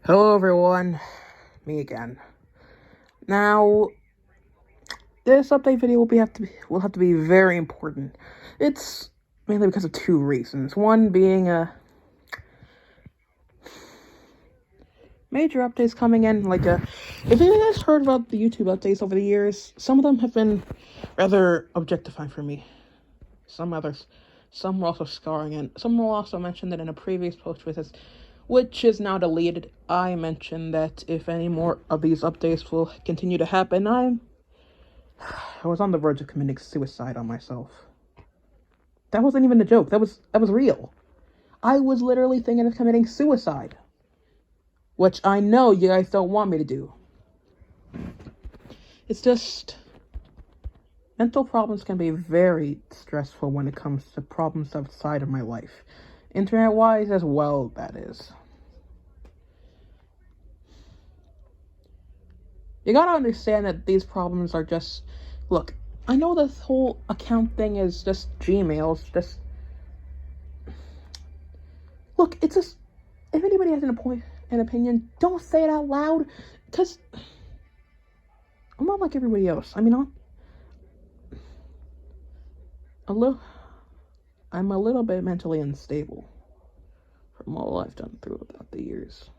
Hello everyone, me again. Now, this update video will have to be very important. It's mainly because of two reasons. One being major updates coming in. If you guys heard about the YouTube updates over the years, some of them have been rather objectifying for me. Some were also scarring, and some will also mention that in a previous post which is now deleted, I mentioned that if any more of these updates will continue to happen, I was on the verge of committing suicide on myself. That wasn't even a joke. That was real. I was literally thinking of committing suicide, which I know you guys don't want me to do. It's just mental problems can be very stressful when it comes to problems outside of my life. Internet-wise as well, that is. You gotta understand that these problems are just... Look, I know this whole account thing is just Gmail's, just... Look, it's just... If anybody has an opinion, don't say it out loud, because... I'm not like everybody else. I mean, I'm a little bit mentally unstable from all I've done throughout the years.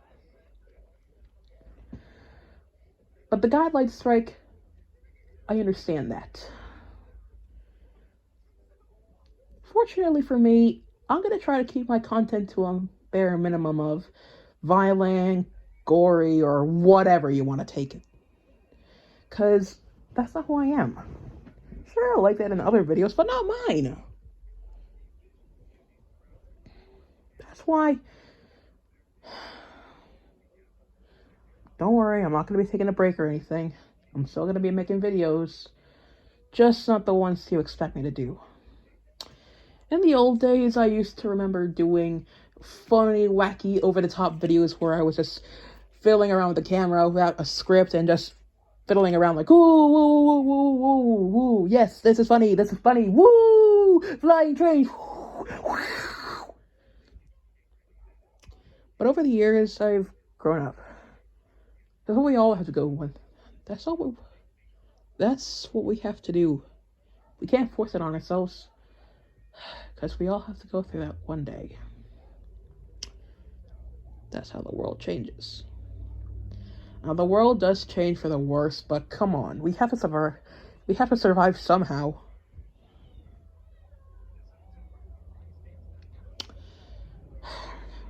But the guideline strike, I understand that. Fortunately for me, I'm going to try to keep my content to a bare minimum of violent, gory, or whatever you want to take it. Because that's not who I am. Sure, I like that in other videos, but not mine. That's why... Don't worry, I'm not going to be taking a break or anything. I'm still going to be making videos. Just not the ones you expect me to do. In the old days, I used to remember doing funny, wacky, over-the-top videos where I was just fiddling around with the camera without a script and just fiddling around like, ooh, woo, woo, woo, woo, woo, yes, this is funny, woo, flying trains, But over the years, I've grown up. That's what we all have to go with. That's what we have to do. We can't force it on ourselves, because we all have to go through that one day. That's how the world changes. Now, the world does change for the worse, but come on, we have to survive. We have to survive somehow.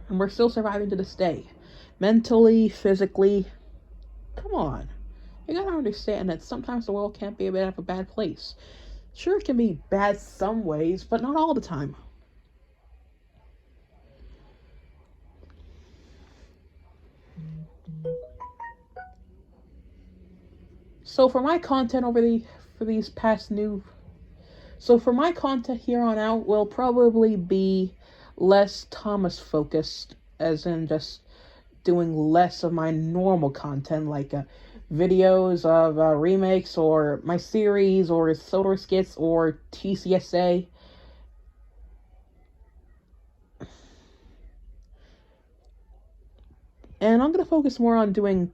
And we're still surviving to this day. Mentally, physically. Come on. You gotta understand that sometimes the world can't be a bit of a bad place. Sure, it can be bad some ways, but not all the time. So for my content for my content here on out will probably be less Thomas focused, as in just doing less of my normal content, like videos of remakes, or my series, or solar skits, or TCSA. And I'm gonna focus more on doing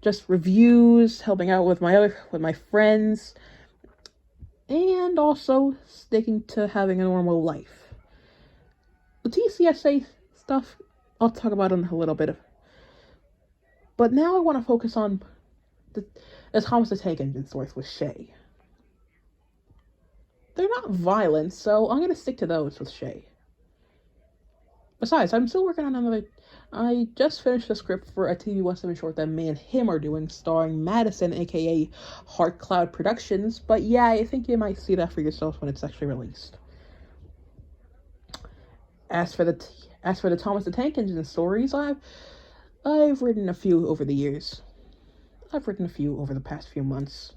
just reviews, helping out with my friends, and also sticking to having a normal life. The TCSA stuff, I'll talk about in a little bit. But now I want to focus on the Thomas the Tank Engine stories with Shay. They're not violent, so I'm going to stick to those with Shay. Besides, I'm still working on another... I just finished the script for a TV 17 short that me and him are doing, starring Madison, aka Heart Cloud Productions. But yeah, I think you might see that for yourself when it's actually released. As for the Thomas the Tank Engine stories, I've written a few over the years. I've written a few over the past few months.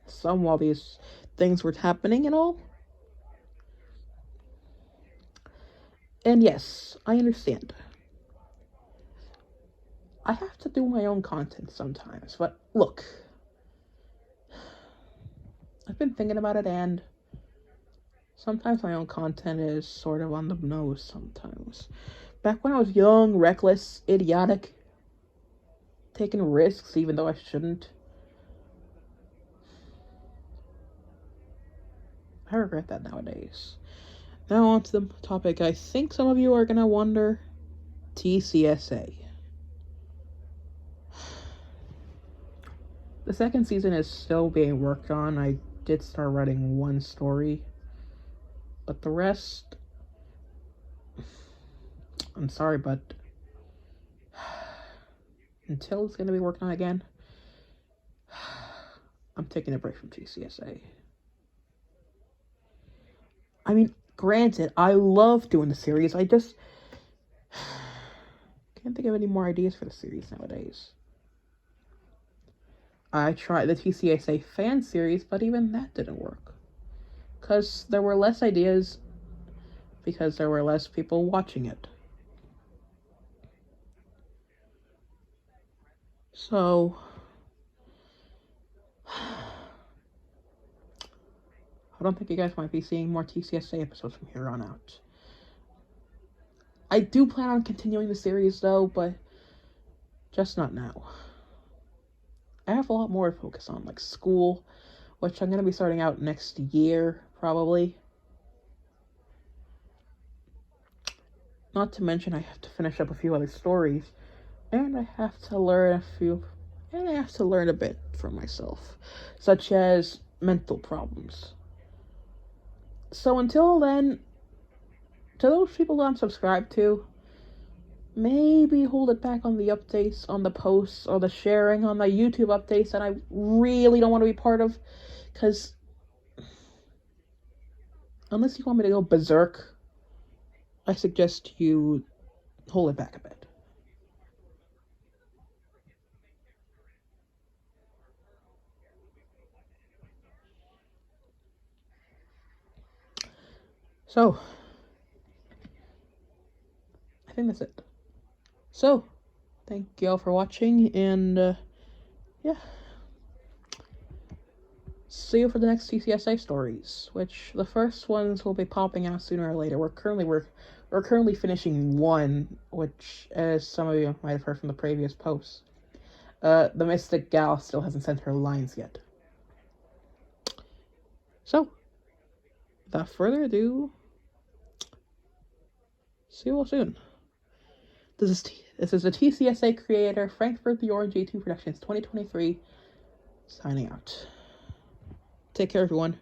Some while these things were happening and all. And yes, I understand. I have to do my own content sometimes, but look. I've been thinking about it, and sometimes my own content is sort of on the nose sometimes. Back when I was young, reckless, idiotic, taking risks even though I shouldn't. I regret that nowadays. Now on to the topic I think some of you are gonna wonder. TCSA. The second season is still being worked on. I did start writing one story, but the rest, I'm sorry, but until it's going to be worked on again, I'm taking a break from TCSA. I mean, granted, I love doing the series. I just can't think of any more ideas for the series nowadays. I tried the TCSA fan series, but even that didn't work. Because there were less ideas, because there were less people watching it. So, I don't think you guys might be seeing more TCSA episodes from here on out. I do plan on continuing the series though, but just not now. I have a lot more to focus on, like school, which I'm going to be starting out next year, probably. Not to mention I have to finish up a few other stories, and I have to learn a bit for myself, such as mental problems. So until then, to those people that I'm subscribed to, maybe hold it back on the updates, on the posts, or the sharing on the YouTube updates that I really don't want to be part of, because unless you want me to go berserk, I suggest you hold it back a bit. So, I think that's it. So, thank you all for watching, and yeah. See you for the next TCSA stories, which the first ones will be popping out sooner or later. We're currently finishing one, which, as some of you might have heard from the previous posts, the Mystic Gal still hasn't sent her lines yet. So, without further ado, see you all soon. This is the TCSA creator, Frankfurt the Orange G2 Productions 2023, signing out. Take care, everyone.